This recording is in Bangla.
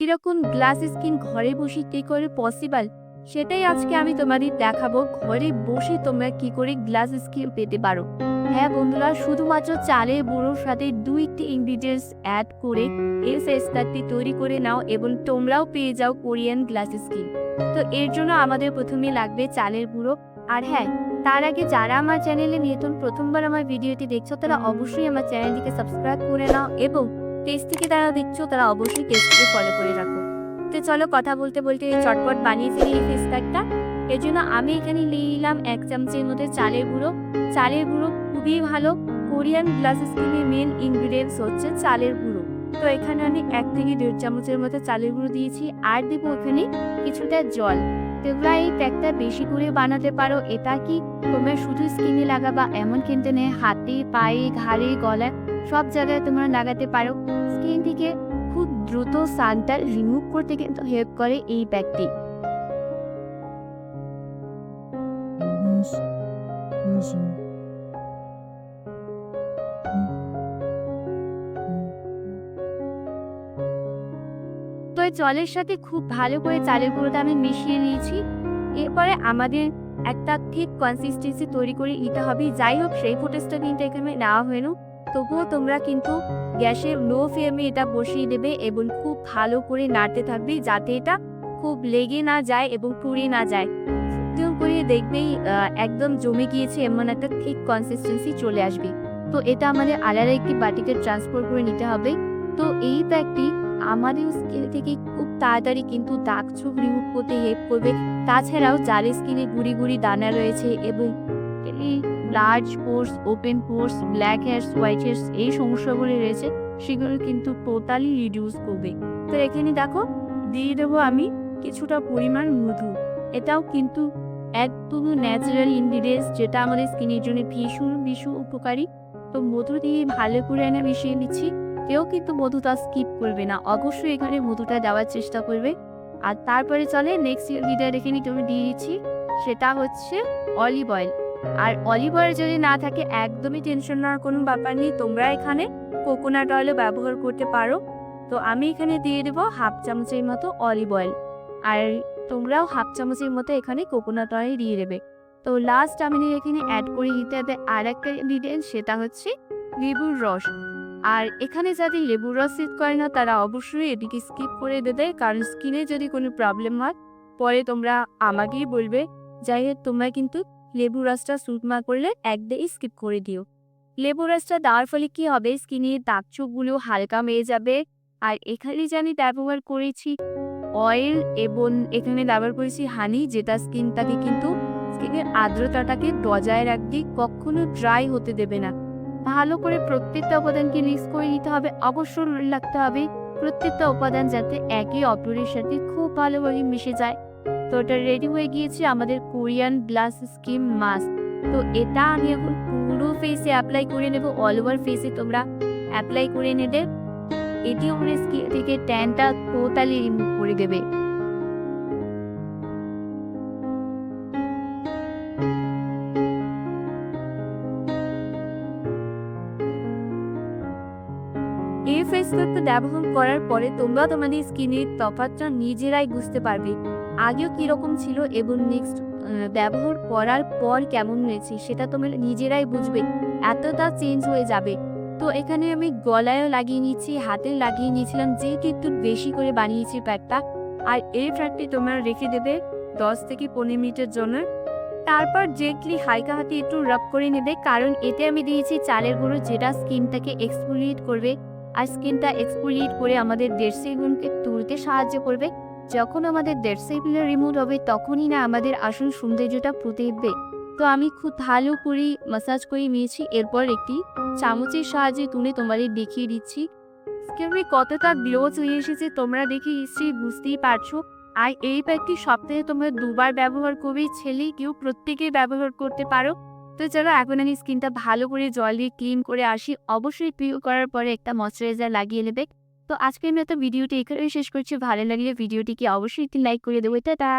এরকম গ্লাস স্কিন ঘরে বসে কি করে পসিবল, সেটাই আজকে আমি তোমাদের দেখাবো। ঘরে বসে তোমরা কি করে গ্লাস স্কিন পেতে পারো। হ্যাঁ বন্ধুরা, শুধুমাত্র চালের গুঁড়োর সাথে 2টি ইনগ্রিডিয়েন্টস অ্যাড করে এই ফেস প্যাকটি তৈরি করে নাও এবং তোমরাও পেয়ে যাও কোরিয়ান গ্লাস স্কিন। তো এর জন্য আমাদের প্রথমে লাগবে চালের গুঁড়ো। আর হ্যাঁ, তার আগে যারা আমার চ্যানেলে নতুন প্রথমবার আমার ভিডিওটি দেখছো তারা অবশ্যই আমার চ্যানেলটিকে সাবস্ক্রাইব করে নাও এবং পেজ থেকে যারা দেখছো তারা অবশ্যই পেজটিকে ফলো করে রাখো। তো চলো কথা বলতে বলতে চটপট বানিয়ে ফেলি এই ফেস প্যাকটা। এর জন্য আমি এখানে নিয়ে নিলাম 1 চামচের মধ্যে চালের গুঁড়ো। চালের গুঁড়ো খুবই ভালো। কোরিয়ান গ্লাস স্কিনের মেন ইনগ্রিডিয়েন্টস হচ্ছে চালের গুঁড়ো। তো এখানে আমি 1 থেকে 1.5 চামচের মতো চালের গুঁড়ো দিয়েছি, আর দেবো এখানে কিছুটা জল। তোমরা এই প্যাকটা বেশি করে বানাতে পারো। এটা কি তোমরা শুধু স্কিনে লাগাবা এমন কিন্তু নেই, হাতে, পায়ে, ঘাড়ে, গলায় সব জায়গায় তোমরা লাগাতে পারো। স্কিন থেকে খুব দ্রুত সানটা রিমুভ করতে কিন্তু হেল্প করে এই প্যাকটি। তো এই জলের সাথে খুব ভালো করে চালের গুঁড়োটা আমি মিশিয়ে নিয়েছি। এরপরে আমাদের একটা ঠিক কনসিস্টেন্সি তৈরি করে নিতে হবে। যাই হোক, সেই ফুটেজটা কিন্তু এখানে নেওয়া হয়নি। তবুও তোমরা কিন্তু গ্যাসের লো ফ্লেমে এটা বসিয়ে দেবে এবং খুব ভালো করে নাড়তে থাকবে যাতে এটা খুব লেগে না যায় এবং পুড়ে না যায়। সুন্দর করে দেখবেই একদম জমে গিয়েছে, এমন একটা ঠিক কনসিস্টেন্সি চলে আসবে। তো এটা আমাদের আলাদা একটি বাটিতে ট্রান্সফার করে নিতে হবে। তো এই প্যাকটি আমাদের স্কিন থেকে খুব তাড়াতাড়ি কিন্তু দাগ ছোপ রিমুভ করতে হেল্প করবে। তাছাড়াও যার স্কিনে গুড়ি গুড়ি দানা রয়েছে এবং large pores, open pores, black hairs, white hairs এই সমস্যাগুলি রয়েছে সেগুলো কিন্তু টোটালি রিডিউস করবে। তো এখানে দেখো দিয়ে দেবো আমি কিছুটা পরিমাণ মধু। এটাও কিন্তু একদম ন্যাচারাল ইনগ্রিডিয়েন্টস যেটা আমাদের স্কিনের জন্য ভীষণ ভীষণ উপকারী। তো মধু দিয়ে ভালো করে এনে মিশিয়ে নিচ্ছি। কেউ কিন্তু মধুটা স্কিপ করবে না, অবশ্যই এখানে মধুটা দেওয়ার চেষ্টা করবে। আর তারপরে চলে নেক্সট ইনগ্রিডিয়েন্ট এখানে তুমি দিয়ে দিচ্ছি, সেটা হচ্ছে অলিভ অয়েল। আর অলিভ অয়েল যদি না থাকে একদমই টেনশন নেওয়ার কোনো ব্যাপার নেই, তোমরা এখানে কোকোনাট অয়েলও ব্যবহার করতে পারো। তো আমি এখানে দিয়ে দেবো 1/2 চামচের মতো অলিভ অয়েল, আর তোমরাও 1/2 চামচের মতো এখানে কোকোনাট অয়েল দিয়ে দেবে। তো লাস্ট আমি এখানে অ্যাড করে দিতে হবে আর একটা ইনগ্রিডিয়েন্ট, সেটা হচ্ছে লেবুর রস। আর এখানে যাদের লেবুর রস ইউজ করে না তারা অবশ্যই এটিকে স্কিপ করে দেবে, কারণ স্কিনে যদি কোনো প্রবলেম হয় পরে তোমরা আমাকেই বলবে। যাই হোক, তোমরা কিন্তু লেবুর রসটা স্যুট না করলে একদমই স্কিপ করে দিও। লেবুর রসটা দেওয়ার ফলে কি হবে, স্কিনের দাগ ছোপগুলো হালকা মেয়ে যাবে। আর এখানে যে আমি ব্যবহার করেছি অয়েল এবং এখানে ব্যবহার করেছি হানি, যেটা স্কিনটাকে কিন্তু স্কিনের আর্দ্রতাটাকে বজায় রাখবে, কখনো ড্রাই হতে দেবে না। ভালো করে প্রত্যেকটা উপাদানকে মিক্স করে নিতে হবে। অবশ্যই মনে রাখতে হবে প্রত্যেকটা উপাদান যাতে একে অপরের সাথে খুব ভালোভাবে মিশে যায়। তো এটা রেডি হয়ে গিয়েছে আমাদের কোরিয়ান গ্লাস স্কিন মাস্ক। তো এটা আমি এখন পুরো ফেসে অ্যাপ্লাই করে নেব, অল ওভার ফেসে তোমরা অ্যাপ্লাই করে নেবে। এটি আমাদের স্কিন থেকে ট্যানটা টোটালি রিমুভ করে দেবে। এই ফেস প্যাকটা ব্যবহার করার পরে তোমরা তোমাদের স্কিনের তফাৎটা নিজেরাই বুঝতে পারবে, আগেও কিরকম ছিল এবং নেক্সট ব্যবহার করার পর কেমন হয়েছে সেটা তোমরা নিজেরাই বুঝবে, এতটা চেঞ্জ হয়ে যাবে। তো এখানে আমি গলায়ও লাগিয়ে নিচ্ছি, হাতে লাগিয়ে নিয়েছিলাম, যেহেতু একটু বেশি করে বানিয়েছি প্যাকটা। আর এই প্যাকটি তোমরা রেখে দেবে 10 থেকে 15 মিনিটের জন্য। তারপর জেন্টলি হালকা হাতে একটু রাব করে নেবে, কারণ এতে আমি দিয়েছি চালের গুঁড়ো, যেটা স্কিনটাকে এক্সফোলিয়েট করবে। আর স্কিনটা এক্সফোলিয়েট করে আমাদের ডেড সেলগুলোকে তুলতে সাহায্য করবে। যখন আমাদের ডেড সেলগুলো রিমুভ হবে তখনই না আমাদের আসল সৌন্দর্যটা ফুটে উঠবে। তো আমি খুব ভালো করে মাসাজ করে নিয়েছি, এরপর একটি চামচের সাহায্যে তুলে তোমাদের দেখিয়ে দিচ্ছি স্কিনে কতটা গ্লো চলে এসেছে। তোমরা দেখে নিশ্চয়ই বুঝতেই পারছো। আর এই প্যাকটি সপ্তাহে তোমরা 2বার ব্যবহার করবে, ছেলে কেউ প্রত্যেকেই ব্যবহার করতে পারো। তো চলো এখন আমি স্কিনটা ভালো করে জল দিয়ে ক্লিন করে আসি। অবশ্যই পিউ করার পরে একটা ময়শ্চারাইজার লাগিয়ে নেবে। তো আজকের মতো ভিডিওটি এখানেই শেষ করছি। ভালো লাগলে ভিডিওটিকে অবশ্যই একটি লাইক করে দেবো। টাটা।